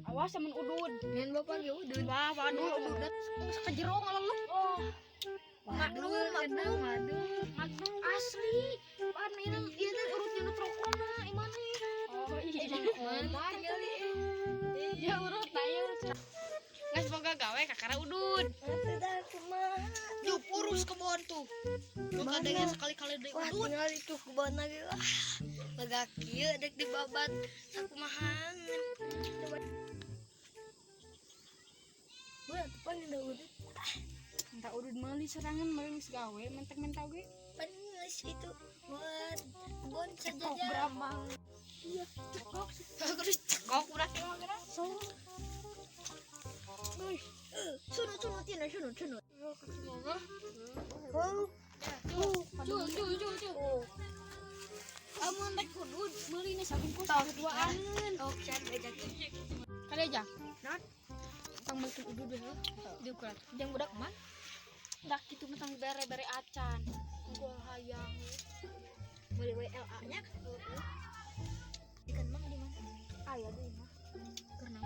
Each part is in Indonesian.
Awas sama udud. Ngan bapak ge udud. Wah, waduh udud. Sakejerong lalu. Oh. Magnum. Asli. Pan ieu teh urutnya nu trokona imana. Oh iya. Mantap kali. Iya urut ayo. Geus boga gawe kakara udud. Atuh kumaha. Yuk urus kebon tuh. Lu kadangnya sekali-kali deui Wah, udud. tinggal itu kebon lagi. Wah. Lega kieu dek dibabat sakumahan. Buat pan ada udud. Minta udud meuli serangan meureun gawe mentek-mentek ge. Panis itu buat kebon saja Kok ya. beramang. Iya, cekok. Terus cekok udah mah geura. Sunut tina sunut. Oh, Oh, Cu. Amun rek udud meuli nih sabungkus Tong, duaan. oh can bejakeun. Kali aja. Naon? Tang bikin udud deh. Diukur. Jeung budak man. Dak kitu mah tang bere-bere acan. Gua hayang. Boleh WLA-nya. Ikan mang di mana? Aya deui mah. Karena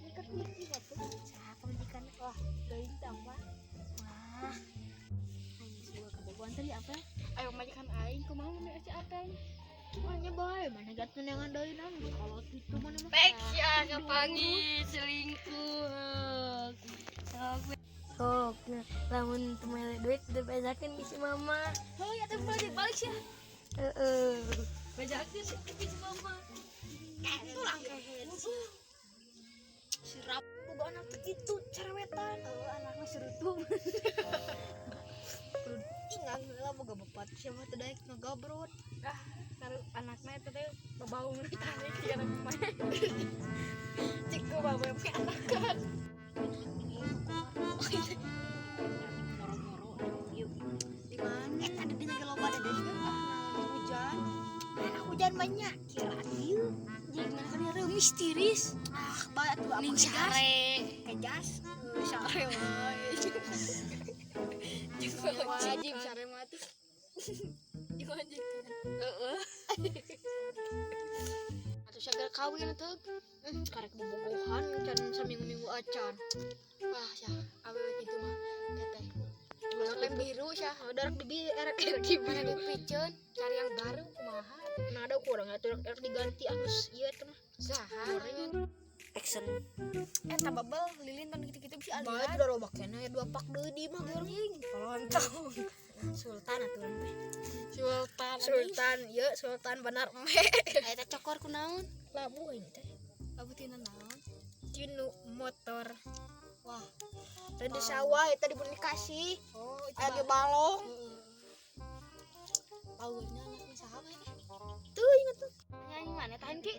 Ikan iki batu. siapa ikan? Wah, deui tambah. Wah, Aing sebuah keboboan tadi apa? Ayo majikan aing kumaha mun ece ateng. Hanya bae mana gatun yang andeunan kalau itu mana mah. pek ya kapangi selingkuh. Sok, lamun temele duit dibejakeun di si mama. Oh ya teh balik sih. Heeh. Bejakeun si mama. Tulang kehet. Sirap boga anak teh itu cerewetan. Anaknya serutung. Ingat lah boga bapat siapa teh daek ngagabrot. Kalau anaknya itu teh bau tarik ya namanya. Cik gua bae anakan. Di mana? Ada di jaga loba ada deh. Hujan. Enak hujan banyak. Kira ieu. Jadi mana kan ada misterius. Bae atuh apa Ning kejas? sare. Kejas. Sare wae. Wajib sare mah tuh. Diwajibkan. Heeh. Atuh sagar kawin atuh. Karek bobogohan can saminggu-minggu acan. Wah, sia, awewe kitu mah teteh. Lem biru sia, darak di erek di biru piceun, cari yang baru kumaha. Nah, ada kurang atuh erek diganti angus ieu teh mah. Saha? Action. Eta babel lilin tan gitu-gitu bisa Bae alihan. udah robak kena ya 2 pak deui di mah geuring. Polontong. Sultan atuh teh. Sultan. Sultan, ieu Sultan benar eme. Eta cokor kunaon? Labu ini teh. Labu tina naon? Cinu motor. Wah, Rada sawah eta dikomunikasi. oh itu Aya balong. Powernya anaknya saha we? Tuh inget tuh. Nyanyi mana tahan ki?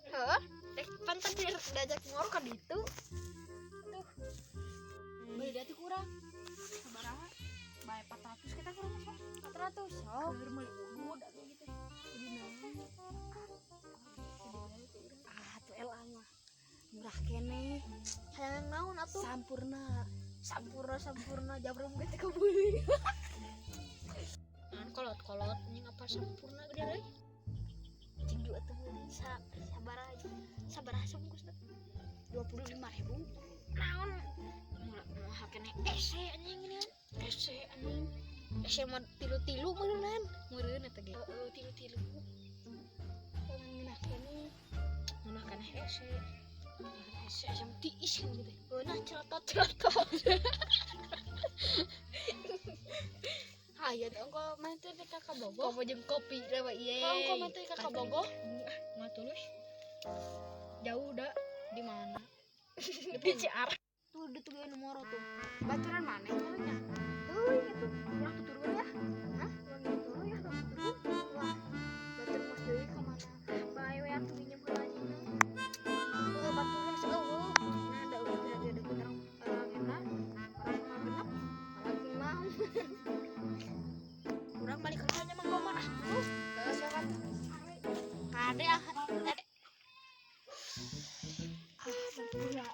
Heeh. Teh pantas diajak ngor ka ditu. Beli dia tuh kurang. Sabaraha? Bae 400 kita kurang mah. 400. Oh, keur meuli udud atuh gitu. Jadi naon? Tuh LA mah. Murah kene. Hayang naon atuh? Sampurna. Sampurna jabrum ge teh kebeuli. Naon kolot-kolot nya apa sampurna gede deui? Cing juga tuh sabaraha sungkus teh. 25.000. Naon? Murah kene ese anjing ini. Ese anjing. Ese mah tilu-tilu meureun. Meureun eta ge. Tilu-tilu. Ngeunah kene. Ngeunah kene ese. Ese asam tiis kan gitu. Beunah celotot. Aya teh engko main teh ka Kabogo. Komo jeung kopi lewa ieu. Engko main teh ka Kabogo. Matulus. Jauh da di mana? Di Ciar. Tuh di tuh nu moro tuh. Baturan mana nya? Tuh gitu. Urang tuturun ya. Hah? Urang tuturun ya, urang tuturun. Wah, batur mos deui ka mana? Bae we atuh minjem heula nya. Baturan seueuh. Nah, ada udah orang enak. Orang genep. Orang mau. Urang balik ka nya Mang Komar. Siapa tuh? Kade ah. Tempura.